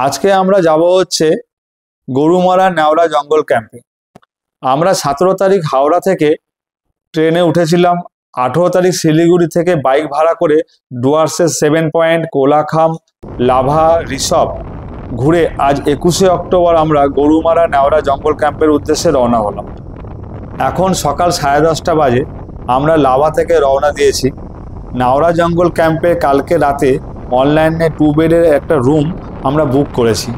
আজকে আমরা যাব হচ্ছে গরুমারা নেওড়া জঙ্গল ক্যাম্পে। আমরা 17 তারিখ হাওড়া থেকে ট্রেনে উঠেছিলাম। 18 তারিখ শিলিগুড়ি থেকে বাইক ভাড়া করে ডুয়ার্সের 7 পয়েন্ট, কোলাখাম, লাভা, ঋষভ ঘুরে আজ 21শে অক্টোবর আমরা গরুমারা নেওড়া জঙ্গল ক্যাম্পের উদ্দেশ্যে রওনা হলাম। এখন সকাল 10:30 বাজে। আমরা লাভা থেকে রওনা দিয়েছি। নেওড়া জঙ্গল ক্যাম্পে কালকে রাতে অনলাইনে 2 বেডের একটা রুম আমরা বুক করেছি।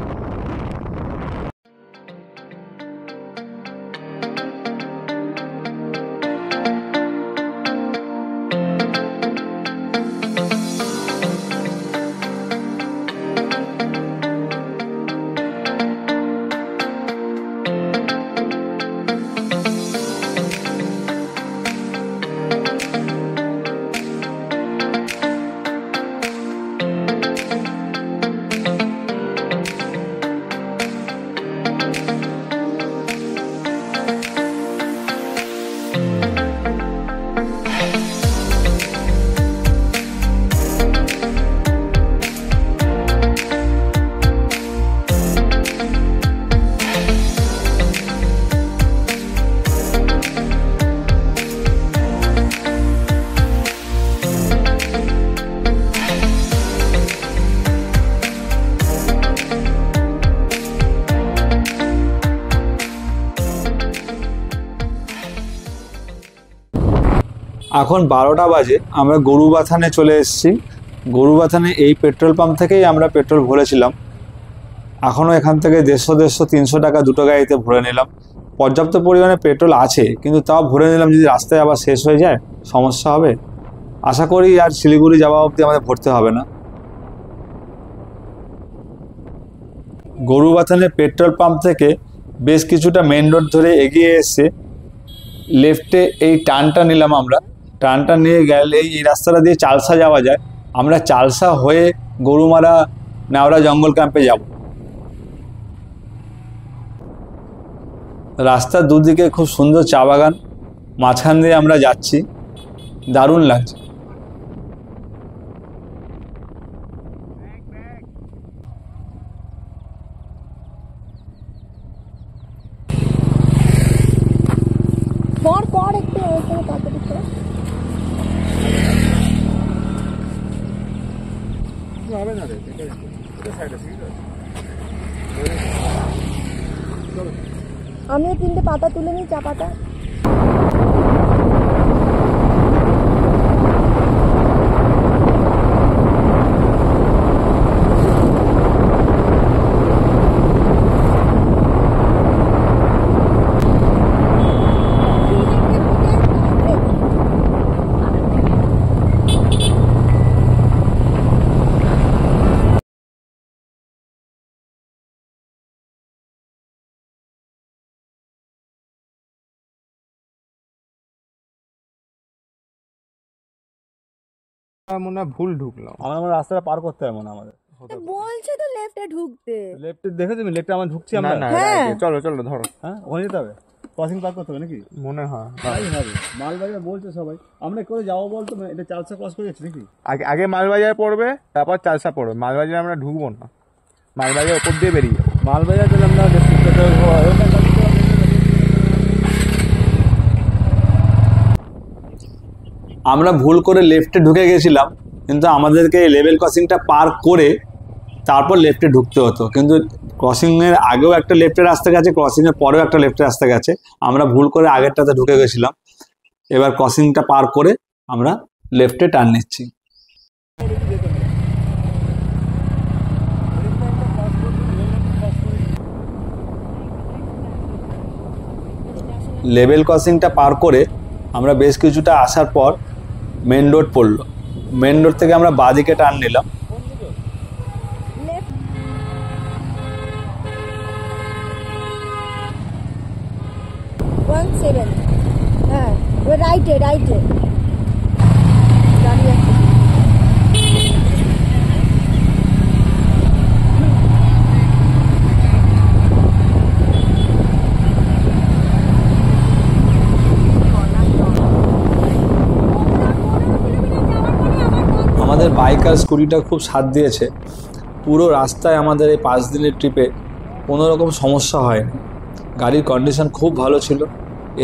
এখন 12টা বাজে। আমরা গরুবাথানে চলে এসেছি। গরুবাথানে এই পেট্রোল পাম্প থেকেই আমরা পেট্রোল ভরেছিলাম। এখনও এখান থেকে 150-300 টাকা দুটো গাড়িতে ভরে নিলাম। পর্যাপ্ত পরিমাণে পেট্রোল আছে, কিন্তু তাও ভরে নিলাম, যদি রাস্তায় আবার শেষ হয়ে যায় সমস্যা হবে। আশা করি আর শিলিগুড়ি যাওয়া অবধি আমাদের ভরতে হবে না। গরুবাথানের পেট্রোল পাম্প থেকে বেশ কিছুটা মেন রোড ধরে এগিয়ে এসে লেফটে এই টার্নটা নিলাম। আমরা টার্নটা নিয়ে গেলে এই রাস্তাটা দিয়ে চালসা যাওয়া যায়। আমরা চালসা হয়ে গরুমারা নেওড়া জঙ্গল ক্যাম্পে যাব। রাস্তার দুদিকে খুব সুন্দর চা বাগান, মাঝখান দিয়ে আমরা যাচ্ছি, দারুণ লাগছে। আমিও 3টে পাতা তুলে নিই, চা পাতা। মনে হয় ভুল ঢুকলাম। আমার রাস্তাটা পার করতে হবে মনে আমাদের। বলছে তো লেফটে ঢুকতে। লেফটে দেখো তুমি, লেফটে আমরা ঢুকছি। আমরা না হ্যাঁ। চলো চলো ধরো। হ্যাঁ, ওখানে যেতে হবে, ক্রসিং পার করতে হবে নাকি? মনে হয় তাই হবে। মালবাজার বলছে সবাই। আমরা করে যাবো বলতো, এটা চালসা ক্রস করে যাচ্ছি নাকি? আগে মালবাজার পড়বে, তারপর চালসা পড়বে। মালবাজারে আমরা ঢুকবো না, মালবাজার ওপর দিয়ে বেরিয়ে যাবো। মালবাজার গেলে আমরা আমরা ভুল করে লেফটে ঢুকে গেছিলাম, কিন্তু আমাদেরকে লেভেল ক্রসিংটা পার করে তারপর লেফটে ঢুকতে হতো। কিন্তু ক্রসিংয়ের আগেও একটা লেফটের রাস্তা গেছে, ক্রসিংয়ের পরেও একটা লেফটের রাস্তা গেছে। আমরা ভুল করে আগেরটাতে ঢুকে গেছিলাম। এবার ক্রসিংটা পার করে আমরা লেফটে টার্ন নিচ্ছি। লেভেল ক্রসিংটা পার করে আমরা বেশ কিছুটা আসার পর মেন রোড পড়লো। মেন রোড থেকে আমরা বাঁদিকে টার্ন নিলাম। হ্যাঁ, ওই রাইটে রাইটে দাঁড়িয়ে আছে। আমাদের বাইক আর স্কুটিটা খুব সাথ দিয়েছে। পুরো রাস্তায় আমাদের এই 5 দিনের ট্রিপে কোনো রকম সমস্যা হয়নি। গাড়ির কন্ডিশন খুব ভালো ছিল,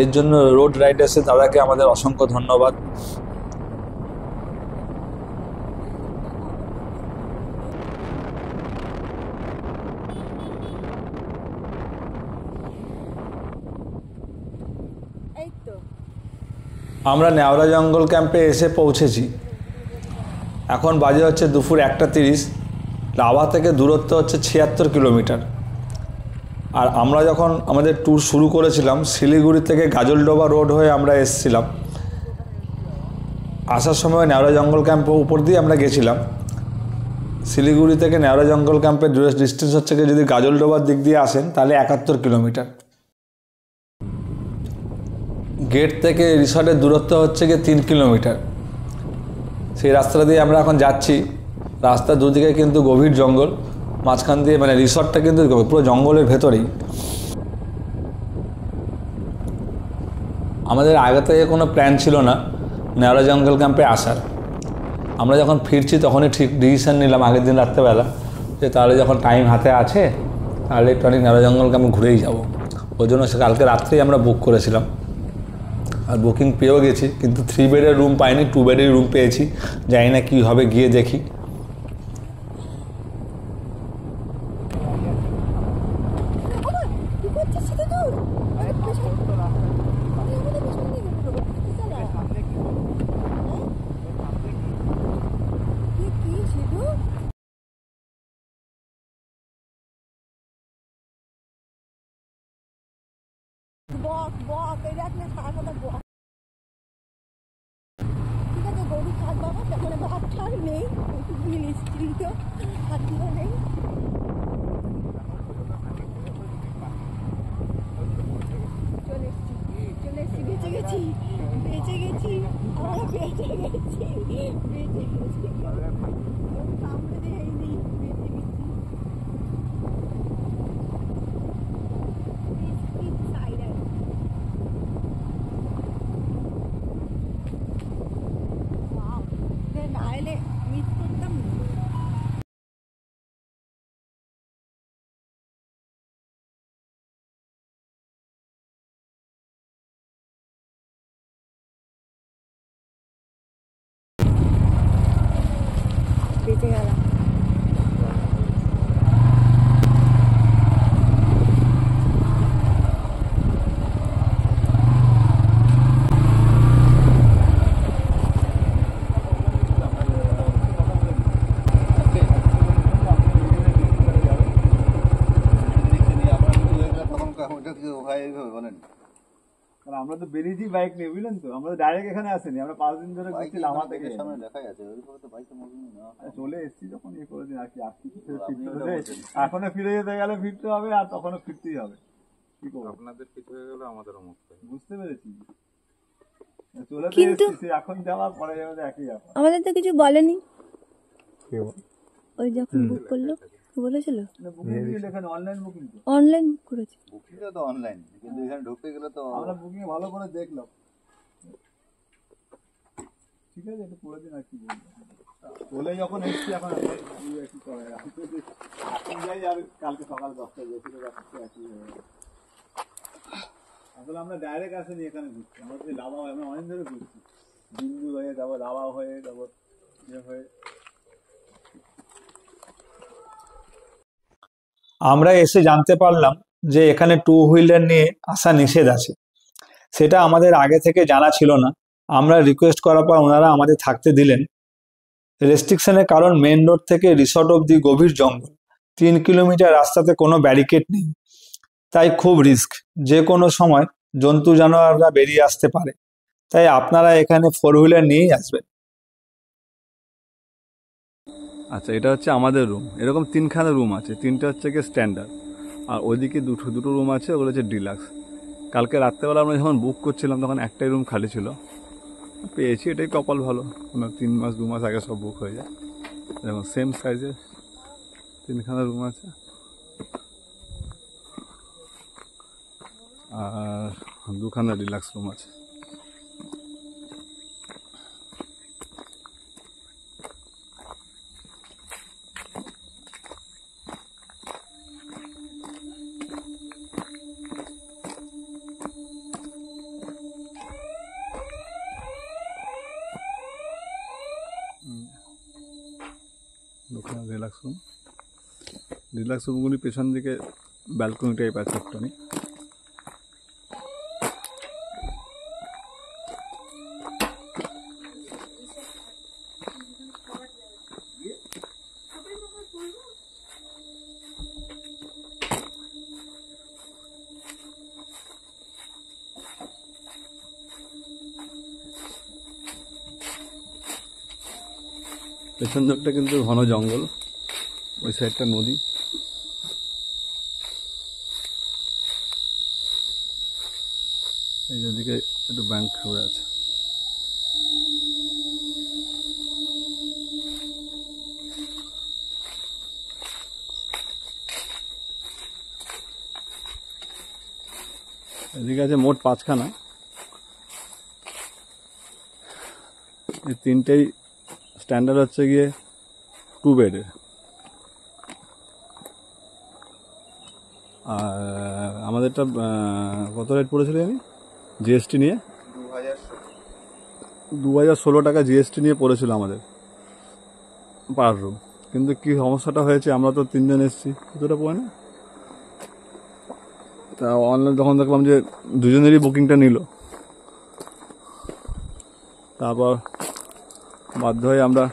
এর জন্য রোড রাইডার্সের দাদাকে আমাদের অসংখ্য ধন্যবাদ। এই তো আমরা নেওড়া জঙ্গল ক্যাম্পে এসে পৌঁছেছি। এখন বাজে হচ্ছে দুপুর 1:30। লাভা থেকে দূরত্ব হচ্ছে 76 কিলোমিটার। আর আমরা যখন আমাদের ট্যুর শুরু করেছিলাম শিলিগুড়ি থেকে গাজলডোবা রোড হয়ে আমরা এসেছিলাম। আসার সময় নেওড়া জঙ্গল ক্যাম্পের উপর দিয়ে আমরা গেছিলাম। শিলিগুড়ি থেকে নেওড়া জঙ্গল ক্যাম্পের ডিস্টেন্স হচ্ছে কি, যদি গাজলডোবার দিক দিয়ে আসেন তাহলে 71 কিলোমিটার। গেট থেকে রিসর্টের দূরত্ব হচ্ছে গিয়ে 3 কিলোমিটার। সেই রাস্তাটা দিয়ে আমরা এখন যাচ্ছি। রাস্তার দুদিকে কিন্তু গভীর জঙ্গল, মাঝখান দিয়ে মানে রিসর্টটা কিন্তু পুরো জঙ্গলের ভেতরেই। আমাদের আগে থেকে কোনো প্ল্যান ছিল না নেওড়া জঙ্গল ক্যাম্পে আসার। আমরা যখন ফিরছি তখনই ঠিক ডিসিশন নিলাম আগের দিন রাত্রেবেলা যে তাহলে যখন টাইম হাতে আছে তাহলে একটু অনেক নেওড়া জঙ্গল ক্যাম্পে ঘুরেই যাব। ওই জন্য কালকে রাত্রেই আমরা বুক করেছিলাম, আর বুকিং পেয়েও গেছি, কিন্তু 3 বেডের রুম পাইনি, 2 বেডের রুম পেয়েছি। জানি না কী হবে, গিয়ে দেখি। কি করছিস সেটা তো আরে পেছন আমাদের পেছন দিকে কি শুধু বক বক এই দেখ না সারা সাদা বক। ঠিক আছে গরু খাট বাবা, তখন ভাত ঠার নেই, স্ত্রী তো হাতিও নেই। চলে এসছি, বেঁচে গেছি আমরা বেঁচে গেছি। সামনে দিয়ে এই নেই, বেঁচে গেছি। না এলে মিস করতাম না। বেঁচে গেলাম। আমরা তো বেরিয়েছি বাইক নিয়ে, বুঝলেন তো। আমরা তো ডাইরেক্ট এখানে আসেনি, আমরা 5 দিন ধরে ঘুরছি লামা থেকে। চলে এসেছি যখন ইয়ে করে দিন আর কি, আসছি এখনো ফিরে যেতে গেলে ফিরতে হবে, আর তখনও ফিরতেই হবে। কি করবো, আপনাদের ফিরতে হয়ে গেলে আমাদেরও বুঝতে পেরেছি। চলে তো এসেছি, এখন যাওয়া পরে যাবে একই ব্যাপার। আমাদের তো কিছু বলেনি, ওই যখন বুক করলো বলেছিল বুকিং এখানে অনলাইন বুকিং, তো অনলাইন বুক করেছে। বুকিং তো অনলাইন, কিন্তু এখানে ঢুকতে গেলে তো আমরা বুকিং ভালো করে দেখলাম। ঠিক আছে, একটু করে দিন আর কি বলবো। বলে যখন এসছি এখন কি করে এখন যাই, আর কালকে সকাল 10টায় গেছিল আসলে আমরা ডাইরেক্ট আসেনি এখানে ঘুরছি। আমরা তো লাভা হয়, আমরা অনেক ধরে ঘুরছি, বিন্দু হয়ে, তারপর লাভা হয়ে, তারপর ইয়ে হয়ে। আমরা এসে জানতে পারলাম যে এখানে 2 হুইলার নিয়ে আসা নিষেধ আছে। সেটা আমাদের আগে থেকে জানা ছিল না। আমরা রিকোয়েস্ট করার পর ওনারা আমাদের থাকতে দিলেন। রেস্ট্রিকশনের কারণ মেন রোড থেকে রিসর্ট অবধি গভীর জঙ্গল, 3 কিলোমিটার রাস্তাতে কোনো ব্যারিকেড নেই, তাই খুব রিস্ক। যে কোনো সময় জন্তু জানোয়াররা বেরিয়ে আসতে পারে, তাই আপনারা এখানে 4 হুইলার নিয়েই আসবেন। আচ্ছা, এটা হচ্ছে আমাদের রুম। এরকম 3খানা রুম আছে, 3টে হচ্ছে কি স্ট্যান্ডার্ড, আর ওইদিকে দুটো রুম আছে, ওগুলো হচ্ছে ডিলাক্স। কালকে রাত্রেবেলা আমরা যখন বুক করছিলাম তখন একটাই রুম খালি ছিল, পেয়েছি, এটাই কপাল ভালো। 3 মাস 2 মাস আগে সব বুক হয়ে যায়। যেমন সেম সাইজের 3খানা রুম আছে, আর 2খানা ডিলাক্স রুম আছে। Relax room. রিল্যাক্স রুমগুলি পেছন দিকে ব্যালকনি টাইপ আছে একটুখানি। পেছন দিকটা কিন্তু ঘন জঙ্গল, ওই সাইডটা নদী। এই যেদিকে একটু ব্যাংক হয়ে আছে। এদিকে আছে মোট 5খানা। এই 3টেই স্ট্যান্ডার্ড হচ্ছে গিয়ে 2 বেডের। আর আমাদেরটা কত রেট পড়েছিল জানি জিএসটি নিয়ে? 2016 টাকা জিএসটি নিয়ে পড়েছিল আমাদের পার রুম। কিন্তু কি সমস্যাটা হয়েছে, আমরা তো 3 জন এসেছি, কতটা পড়ে না। তা অনলাইন তখন দেখলাম যে 2 জনেরই বুকিংটা নিল। তারপর বাধ্য হয়ে আমরা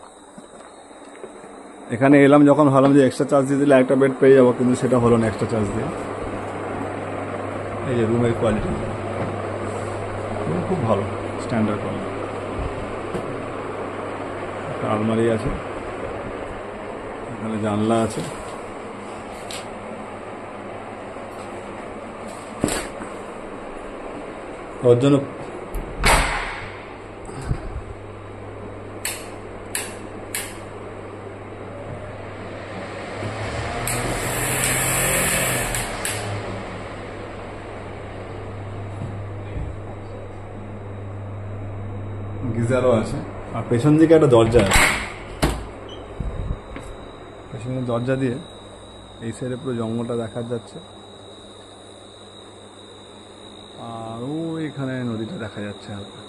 এখানে এলাম। যখন ভাবলাম যে এক্সট্রা চার্জ দিয়ে দিলে একটা বেড পেয়ে যাবো, কিন্তু সেটা হলো না এক্সট্রা চার্জ দিয়ে। এই যে রুমের কোয়ালিটি খুব ভালো, স্ট্যান্ডার্ড কোয়ালিটি। একটা আলমারি আছে, এখানে জানলা আছে। ওর জন্য গিজারও আছে। আর পেছন দিকে একটা দরজা আছে, পেছনে দরজা দিয়ে এই সাইডে পুরো জঙ্গলটা দেখা যাচ্ছে। আর ওইখানে নদীটা দেখা যাচ্ছে হালকা।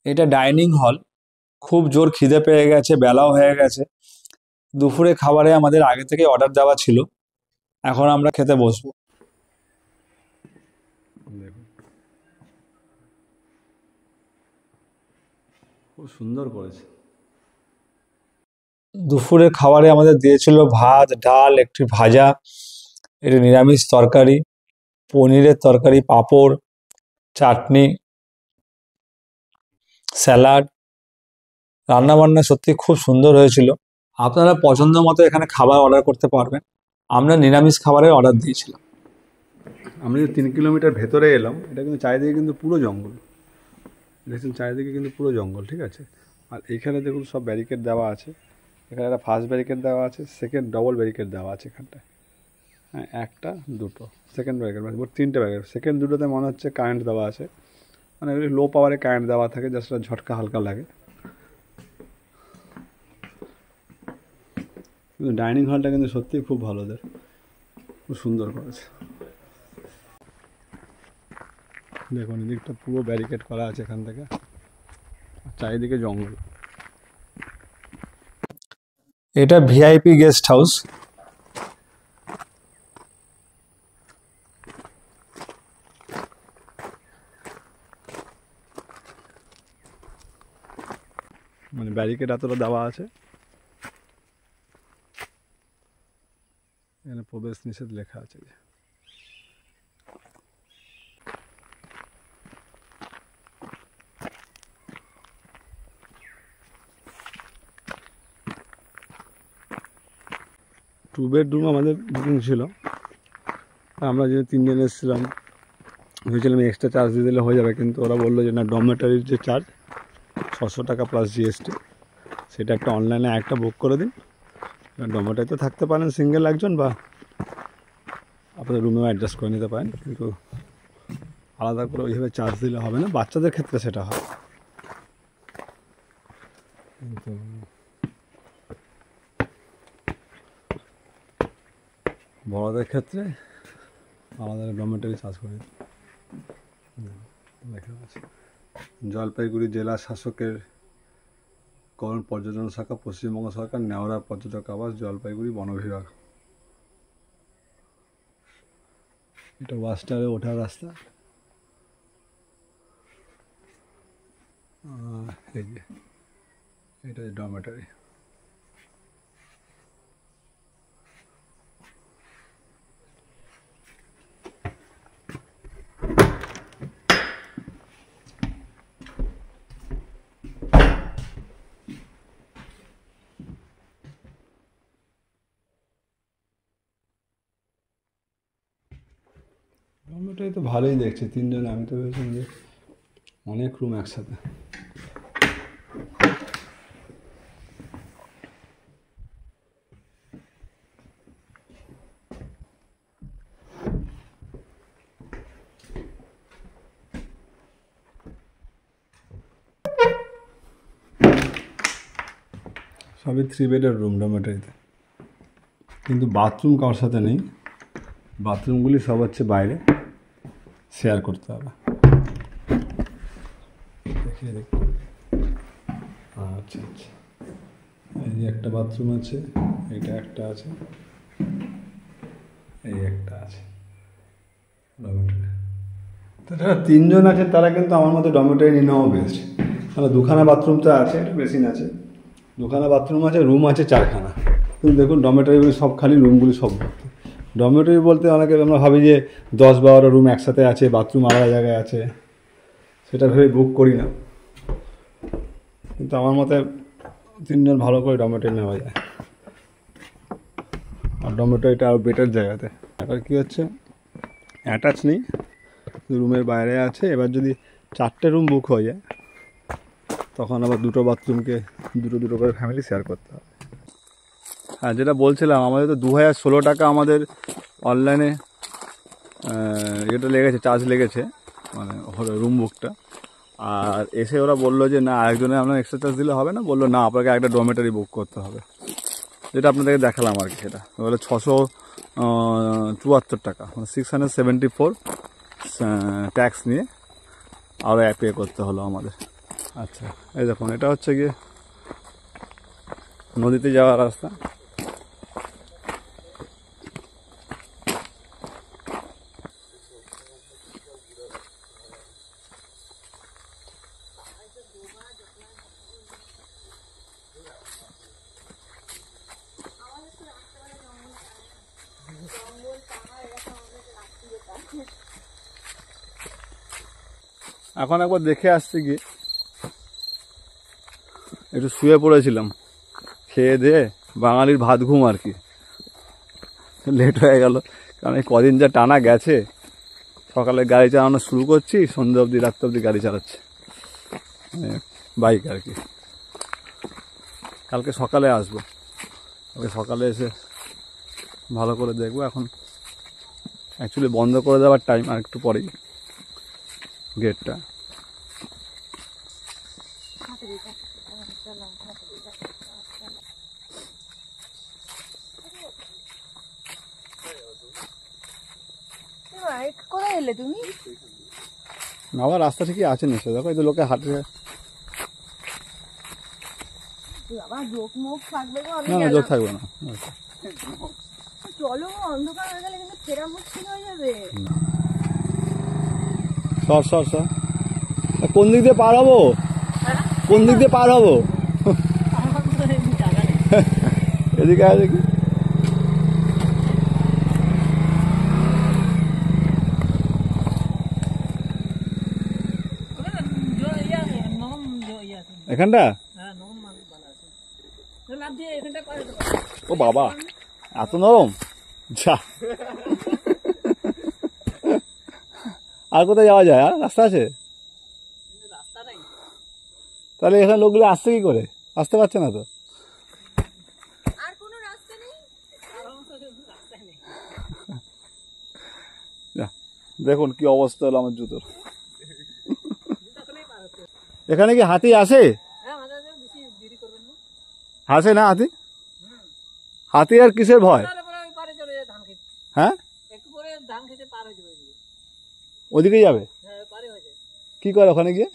এটা ডাইনিং হল। খুব জোর খিদে পেয়ে গেছে, বেলাও হয়ে গেছে। দুপুরে খাবারে আমাদের আগে থেকে অর্ডার দেওয়া ছিল, এখন আমরা খেতে বসবো। দেখুন খুব সুন্দর করেছে। দুপুরের খাবারে আমাদের দিয়েছিল ভাত, ডাল, একটি ভাজা, একটি নিরামিষ তরকারি, পনিরের তরকারি, পাঁপড়, চাটনি, স্যালাড। রান্নাবান্না সত্যি খুব সুন্দর হয়েছিল। আপনারা পছন্দ মতো এখানে খাবার অর্ডার করতে পারবেন। আমরা নিরামিষ খাবারের অর্ডার দিয়েছিলাম। আমরা যে 3 কিলোমিটার ভেতরে এলাম, এটা কিন্তু চারিদিকে কিন্তু পুরো জঙ্গল। দেখছেন চারিদিকে কিন্তু পুরো জঙ্গল, ঠিক আছে। আর এখানে দেখুন সব ব্যারিকেড দেওয়া আছে। এখানে একটা ফার্স্ট ব্যারিকেড দেওয়া আছে, সেকেন্ড ডবল ব্যারিকেড দেওয়া আছে এখানটায়। হ্যাঁ, 1টা 2টো সেকেন্ড ব্যারিকেড, মানে মোট 3টে ব্যারিকেড। সেকেন্ড 2টোতে মনে হচ্ছে কারেন্ট দেওয়া আছে, মানে লো পাওয়ারে কারেন্ট দেওয়া থাকে, জাস্ট ঝটকা হালকা লাগে। কিন্তু ডাইনিং হলটা কিন্তু সত্যিই খুব ভালো, ওদের খুব সুন্দর করেছে। দেখুন এদিকটা পুরো ব্যারিকেড করা আছে এখান থেকে, চারিদিকে জঙ্গল। এটা ভিআইপি গেস্ট হাউস। মানে ব্যারিকেড এতটা দেওয়া আছে, এখানে প্রবেশ নিষেধ লেখা আছে। টু বেডরুম আমাদের বুকিং ছিল। আমরা যে 3 জন এসেছিলাম, ভেবেছিলাম এক্সট্রা চার্জ দিয়ে দিলে হয়ে যাবে, কিন্তু ওরা বললো যে না, ডরমেটারির যে চার্জ 600 টাকা প্লাস জিএসটি, সেটা একটা অনলাইনে একটা বুক করে দিন। ডরমেটারিতে থাকতে পারেন সিঙ্গেল একজন, বা আপনাদের রুমেও অ্যাডজাস্ট করে নিতে পারেন, কিন্তু আলাদা করে ওইভাবে চার্জ দিলে হবে না। বাচ্চাদের ক্ষেত্রে সেটা হয়, কিন্তু বড়দের ক্ষেত্রে আমাদের ডরমেটারি চার্জ করে লেখা আছে জলপাইগুড়ি জেলা শাসকের পর্যটন শাখা, পশ্চিমবঙ্গ সরকার, নেওড়া পর্যটক আবাস, জলপাইগুড়ি বন বিভাগ। এটা ওয়াচ টাওয়ারে ওঠার রাস্তা। এই যে এটা ডরমেটরি। ডরমেটরি তো ভালোই দেখছি, 3 জন। আমি তো ভেবেছিলাম যে অনেক রুম একসাথে। সবই 3 বেডের রুম ডরমেটরিতে, কিন্তু বাথরুম কারোর সাথে নেই। বাথরুমগুলি সব হচ্ছে বাইরে, শেয়ার করতে হবে। দেখিয়ে দেখতে। আচ্ছা আচ্ছা, এই যে একটা বাথরুম আছে, এইটা একটা আছে, এই একটা আছে ডরমেটরি। তো যারা 3 জন আছে তারা কিন্তু আমার মতো ডরমেটরি নিয়ে নেওয়া বেস্ট। তাহলে 2খানা বাথরুম তো আছে, একটা বেসিন আছে, 2খানা বাথরুম আছে, রুম আছে 4খানা। কিন্তু দেখুন ডরমেটরিগুলি সব খালি, রুমগুলি সব ভর্তি। ডরমেটরি বলতে অনেকে আমরা ভাবি যে 10-12টা রুম একসাথে আছে, বাথরুম আলাদা জায়গায় আছে, সেটা ভেবে বুক করি না। কিন্তু আমার মতে 3 জন ভালো করে ডরমেটরি নেওয়া যায়। আর ডরমেটরিটা আরও বেটার জায়গাতে। এবার কী হচ্ছে, অ্যাটাচ নেই, রুমের বাইরে আছে। এবার যদি 4টে রুম বুক হয়ে যায়, তখন আবার 2টো বাথরুমকে 2 করে ফ্যামিলি শেয়ার করতে হবে। হ্যাঁ, যেটা বলছিলাম, আমাদের তো 2016 টাকা আমাদের অনলাইনে এটা লেগেছে, চার্জ লেগেছে, মানে রুম বুকটা। আর এসে ওরা বললো যে না, আরেকজনে আপনার এক্সট্রা চার্জ দিলে হবে না। বললো না, আপনাকে একটা ডরমেটরি বুক করতে হবে, যেটা আপনাদেরকে দেখালাম আর কি। সেটা বলে 674 টাকা, মানে 674 ট্যাক্স নিয়ে আরও পে করতে হলো আমাদের। আচ্ছা, এই দেখুন, এটা হচ্ছে গিয়ে নদীতে যাওয়ার রাস্তা। এখন একবার দেখে আসছি, গিয়ে একটু শুয়ে পড়েছিলাম, খেয়ে দিয়ে বাঙালির ভাত ঘুম আর কি। লেট হয়ে গেল, কারণ এই কদিন যা টানা গেছে, সকালে গাড়ি চালানো শুরু করছি, সন্ধ্যা অবধি, রাত্রে অবধি গাড়ি চালাচ্ছি, বাইক আর কি। কালকে সকালে আসবো, কালকে সকালে এসে ভালো করে দেখবো। এখন অ্যাকচুয়ালি বন্ধ করে দেওয়ার টাইম, আর একটু পরেই গেটটা। কোথায় এলে তুমি? আবার রাস্তা ঠিকই আছে নিশ্চয়, দেখো এই তো লোকে হাঁটে। আবার যোগ মুখ থাকবে গো, না না, জোর থাকবে না। চলো, অন্ধকার হয়ে গেলে কিন্তু ফেরা মুশকিল হয়ে যাবে। সর সর সর, কোন দিক দিয়ে পার হবো? কোন দিক দিয়ে পার হবো? এদিকে আছে কি? এখানটা? ও বাবা, এত নরম! যা, আর কোথায় যাওয়া যায়? আর রাস্তা আছে? তাহলে এখানে লোকগুলো আসছে কি করে? আসতে পারছে না তো। দেখুন কি অবস্থা হলো আমার জুতোর। এখানে কি হাতি আসে? আসে না হাতি? হাতি আর কিসের ভয়? হ্যাঁ, ওদিকে যাবে। কি করে ওখানে গিয়ে?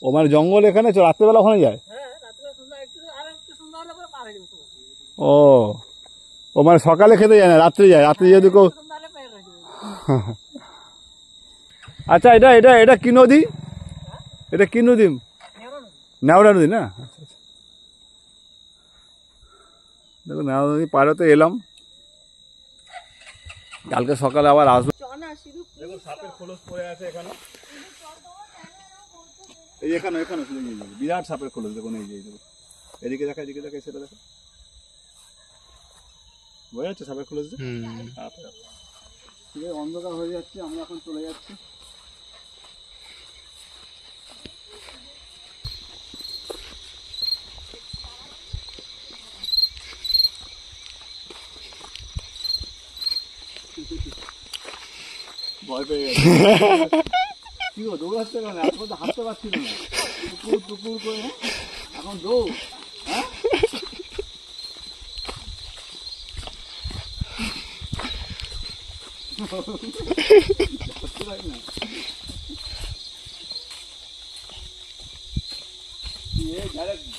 ও মানে জঙ্গল এখানে রাত্রেবেলা ওখানে যায়? ও ও মানে সকালে খেতে যায় না, রাত্রে যায়? রাত্রে যেহেতু কেউ। আচ্ছা, এটা এটা এটা কি নদী? এটা কি নদী? নেওড়া নদী না? দেখো নেওড়া নদী পাড়ে তো এলাম, কালকে সকালে আবার আসবো। দেখো সাপের খোলস পড়ে আছে এখানে, এই এখানে এখানে বিরাট সাপের খোলস। দেখুন এই যে দেখো, এদিকে দেখা, এদিকে দেখা, সেটা দেখো, বোঝা যাচ্ছে সাপের খোলস। ঠিক আছে, অন্ধকার হয়ে যাচ্ছে, আমরা এখন চলে যাচ্ছি। ভয় পেয়ে গেছে। কি গো দৌড়াচ্ছে কেন? এখন তো হাঁটতে পারছি না, টুকুর টুকুর করে। এখন দৌড়, হ্যাঁ?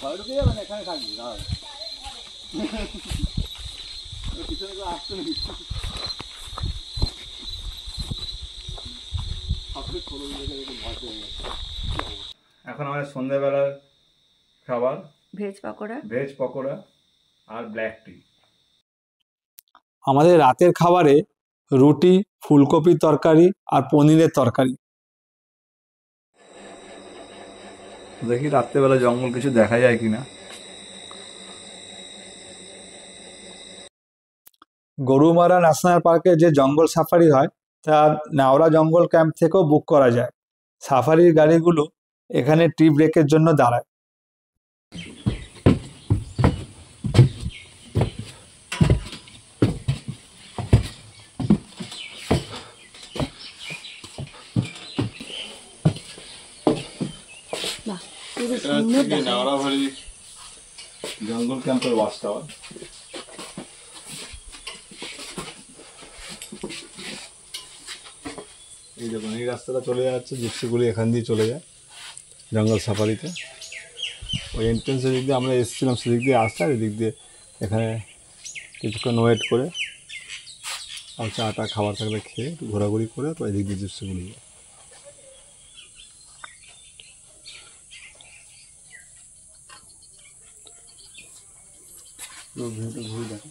ভয় ঢুকে যাবে না, এখানে থাকবি পিছনে করে আসতে নেই। এখন আমাদের সন্ধ্যাবেলার খাবার ভেজ পকোড়া আর ব্ল্যাক টি। আমাদের রাতের খাবারে রুটি, ফুলকপির তরকারি আর পনিরের তরকারি। দেখি রাত্রেবেলা জঙ্গল কিছু দেখা যায় কিনা। গরুমারা ন্যাশনাল পার্কে যে জঙ্গল সাফারি হয় তা নেওড়া জঙ্গল ক্যাম্প থেকেও বুক করা যায়। সাফারির গাড়িগুলো এখানে টি ব্রেকের জন্য দাঁড়ায়। নেওড়াভারি জঙ্গল ক্যাম্পের ওয়াচ টাওয়ার। এই দেখুন এই রাস্তাটা চলে যাচ্ছে, জিপসিগুলি এখান দিয়ে চলে যায় জঙ্গল সাফারিতে। ওই এন্ট্রেন্সের দিক দিয়ে আমরা এসেছিলাম, সেদিক দিয়ে আসতে, আর এদিক দিয়ে এখানে কিছুক্ষণ ওয়েট করে আর চাটা খাবার থাকলে খেয়ে একটু ঘোরাঘুরি করে তো এদিক দিয়ে জিপসিগুলি যায়। ঘুরে দেখো,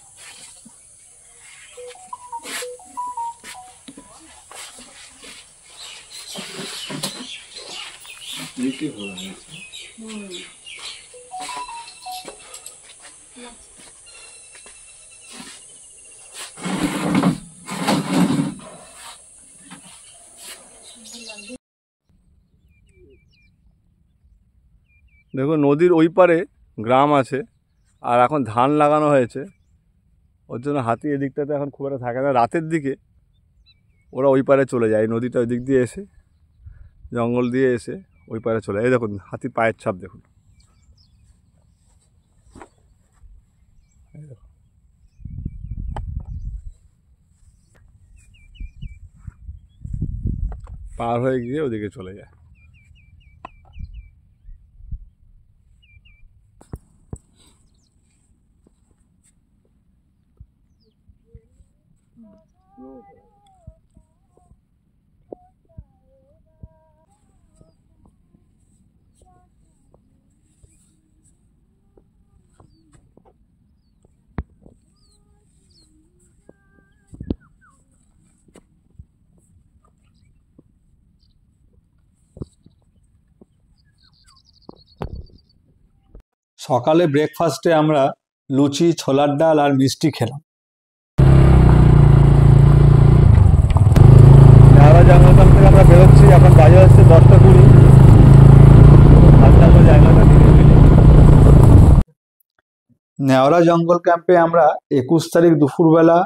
দেখো নদীর ওই পারে গ্রাম আছে, আর এখন ধান লাগানো হয়েছে, ওর জন্য হাতি এদিকটাতে এখন খুব একটা থাকে না। রাতের দিকে ওরা ওই পারে চলে যায়, নদীটা ওই দিক দিয়ে এসে জঙ্গল দিয়ে এসে ওই পারে চলে যায়। এই দেখুন হাতির পায়ের ছাপ দেখুন, পার হয়ে গিয়ে ওদিকে চলে যায়। সকালে ব্রেকফাস্টে আমরা লুচি, ছোলার ডাল আর মিষ্টি খেলাম। নেওড়া জঙ্গল ক্যাম্প থেকে আমরা বেরোচ্ছি, এখন বাজে হচ্ছে 10টা 20। জায়গাটা নেওড়া জঙ্গল ক্যাম্পে আমরা 21 তারিখ দুপুরবেলা,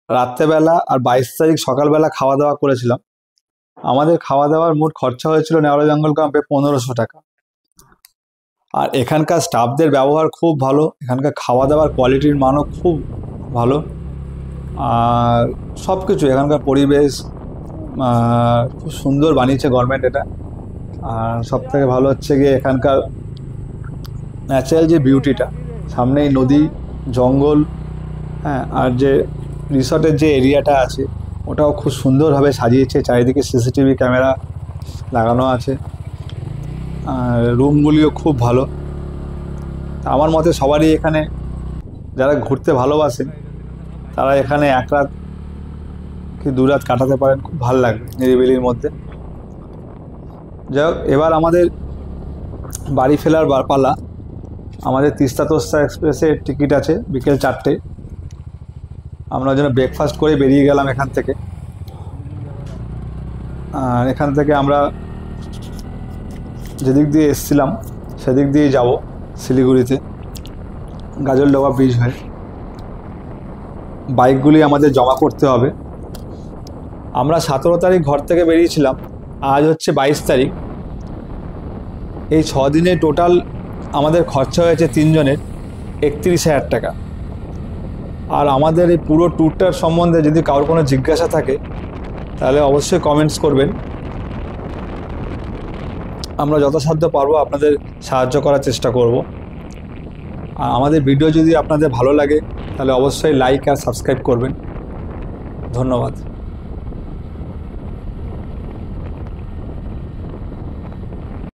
রাত্রেবেলা আর 22 তারিখ সকালবেলা খাওয়া দাওয়া করেছিলাম। আমাদের খাওয়া দাওয়ার মোট খরচা হয়েছিল নেওড়া জঙ্গল ক্যাম্পে 1500 টাকা। আর এখানকার স্টাফদের ব্যবহার খুব ভালো, এখানকার খাওয়া দাওয়ার কোয়ালিটির মানও খুব ভালো, আর সব কিছু এখানকার পরিবেশ খুব সুন্দর বানিয়েছে গভর্নমেন্ট এটা। আর সবথেকে ভালো হচ্ছে গিয়ে এখানকার ন্যাচারাল যে বিউটিটা, সামনেই নদী, জঙ্গল, হ্যাঁ, আর যে রিসর্টের যে এরিয়াটা আছে ওটাও খুব সুন্দরভাবে সাজিয়েছে, চারিদিকে সিসিটিভি ক্যামেরা লাগানো আছে, আর রুমগুলিও খুব ভালো। আমার মতে সবারই এখানে, যারা ঘুরতে ভালোবাসেন তারা এখানে এক রাত কি 2 রাত কাটাতে পারেন, খুব ভালো লাগবে নিরিবিলির মধ্যে। যাই হোক, এবার আমাদের বাড়ি ফেরার পালা। আমাদের তিস্তা তোস্তা এক্সপ্রেসের টিকিট আছে বিকেল 4টে। আমরা যেন ব্রেকফাস্ট করে বেরিয়ে গেলাম এখান থেকে। আর এখান থেকে আমরা যেদিক দিয়ে এসেছিলাম সেদিক দিয়ে যাব শিলিগুড়িতে, গাজলডোবা ব্রিজ হয়ে। বাইকগুলি আমাদের জমা করতে হবে। আমরা 17 তারিখ ঘর থেকে বেরিয়েছিলাম, আজ হচ্ছে 22 তারিখ। এই 6 দিনে টোটাল আমাদের খরচা হয়েছে 3 জনের 31,000 টাকা। আর আমাদের এই পুরো ট্যুরটার সম্বন্ধে যদি কারোর কোনো জিজ্ঞাসা থাকে তাহলে অবশ্যই কমেন্টস করবেন। আমরা যথাসাধ্য পারবো আপনাদের সাহায্য করার চেষ্টা করব। আর আমাদের ভিডিও যদি আপনাদের ভালো লাগে তাহলে অবশ্যই লাইক আর সাবস্ক্রাইব করবেন। ধন্যবাদ।